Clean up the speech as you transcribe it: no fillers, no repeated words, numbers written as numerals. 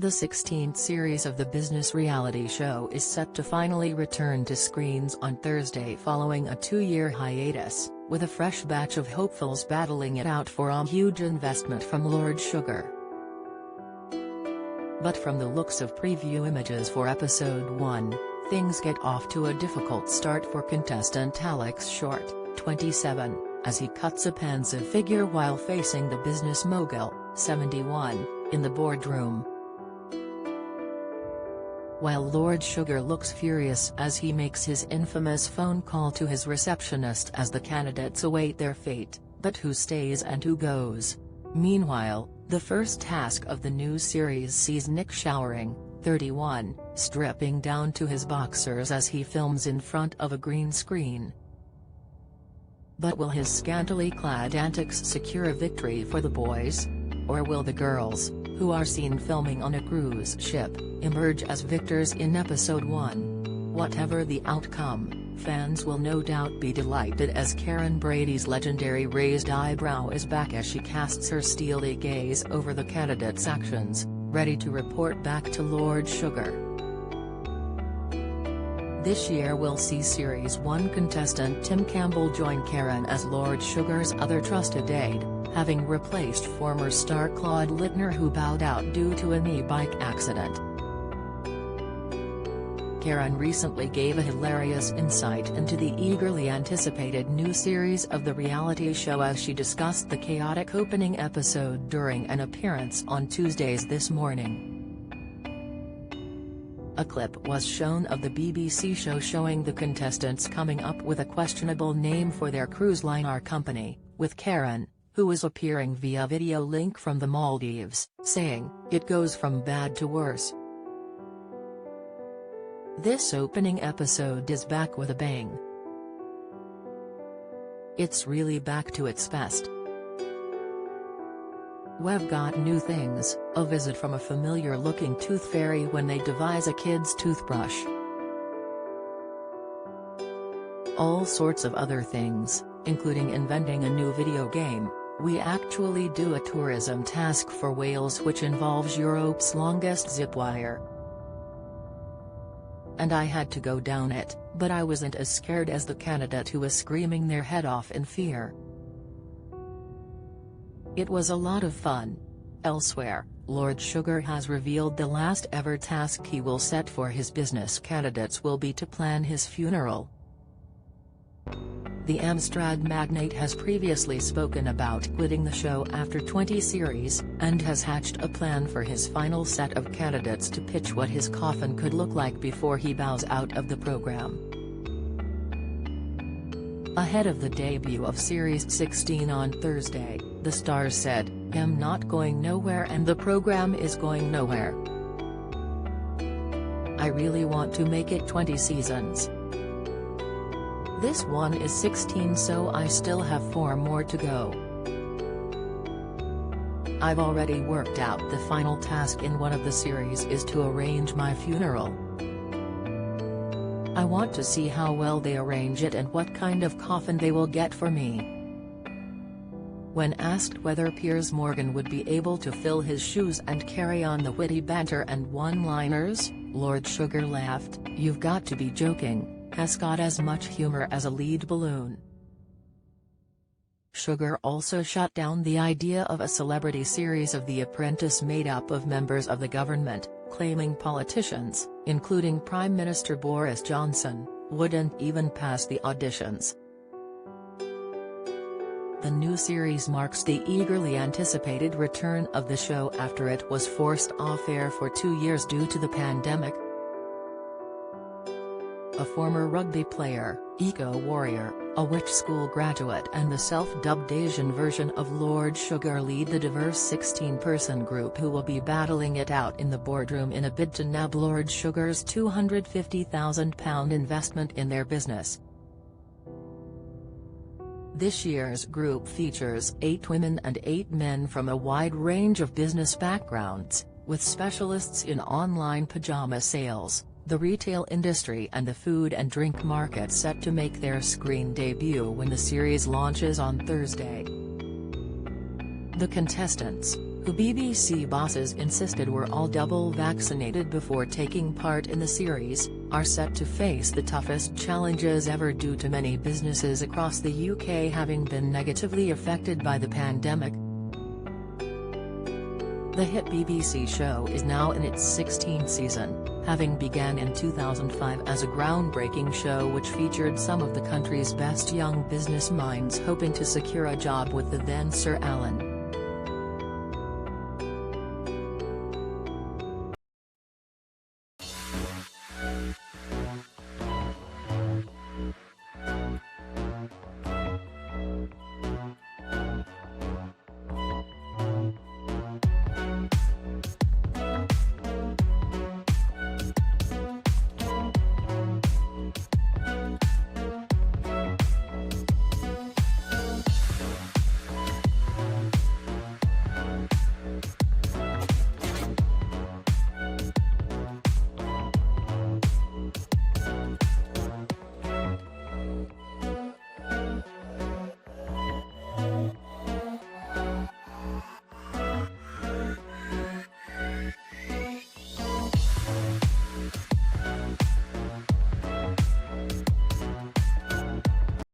The 16th series of the business reality show is set to finally return to screens on Thursday following a 2-year hiatus, with a fresh batch of hopefuls battling it out for a huge investment from Lord Sugar. But from the looks of preview images for episode 1, things get off to a difficult start for contestant Alex Short, 27, as he cuts a pensive figure while facing the business mogul, 71, in the boardroom. While Lord Sugar looks furious as he makes his infamous phone call to his receptionist as the candidates await their fate, but who stays and who goes? Meanwhile, the first task of the new series sees Nick showering, 31, stripping down to his boxers as he films in front of a green screen. But will his scantily clad antics secure a victory for the boys? Or will the girls, who are seen filming on a cruise ship, emerge as victors in episode 1? Whatever the outcome, fans will no doubt be delighted as Karen Brady's legendary raised eyebrow is back as she casts her steely gaze over the candidates' actions, ready to report back to Lord Sugar. This year will see Series 1 contestant Tim Campbell join Karen as Lord Sugar's other trusted aide, having replaced former star Claude Littner, who bowed out due to an e-bike accident. Karen recently gave a hilarious insight into the eagerly anticipated new series of the reality show as she discussed the chaotic opening episode during an appearance on Tuesday's This Morning. A clip was shown of the BBC show showing the contestants coming up with a questionable name for their cruise liner company, with Karen, who was appearing via video link from the Maldives, saying, "It goes from bad to worse." This opening episode is back with a bang. It's really back to its best. We've got new things, a visit from a familiar-looking tooth fairy when they devise a kid's toothbrush. All sorts of other things, including inventing a new video game. We actually do a tourism task for Wales which involves Europe's longest zip wire. And I had to go down it, but I wasn't as scared as the candidate who was screaming their head off in fear. It was a lot of fun. Elsewhere, Lord Sugar has revealed the last ever task he will set for his business candidates will be to plan his funeral. The Amstrad magnate has previously spoken about quitting the show after 20 series, and has hatched a plan for his final set of candidates to pitch what his coffin could look like before he bows out of the program. Ahead of the debut of Series 16 on Thursday, the stars said, "I'm not going nowhere and the program is going nowhere. I really want to make it 20 seasons. This one is 16, so I still have 4 more to go. I've already worked out the final task in one of the series is to arrange my funeral. I want to see how well they arrange it and what kind of coffin they will get for me." When asked whether Piers Morgan would be able to fill his shoes and carry on the witty banter and one-liners, Lord Sugar laughed, "You've got to be joking. Has got as much humor as a lead balloon." Sugar also shut down the idea of a celebrity series of The Apprentice made up of members of the government, claiming politicians, including Prime Minister Boris Johnson, wouldn't even pass the auditions. The new series marks the eagerly anticipated return of the show after it was forced off air for 2 years due to the pandemic. A former rugby player, eco-warrior, a witch school graduate and the self-dubbed Asian version of Lord Sugar lead the diverse 16-person group who will be battling it out in the boardroom in a bid to nab Lord Sugar's £250,000 investment in their business. This year's group features 8 women and 8 men from a wide range of business backgrounds, with specialists in online pajama sales, the retail industry and the food and drink market set to make their screen debut when the series launches on Thursday. The contestants, who BBC bosses insisted were all double vaccinated before taking part in the series, are set to face the toughest challenges ever due to many businesses across the UK having been negatively affected by the pandemic. The hit BBC show is now in its 16th season, having began in 2005 as a groundbreaking show which featured some of the country's best young business minds hoping to secure a job with the then Sir Alan.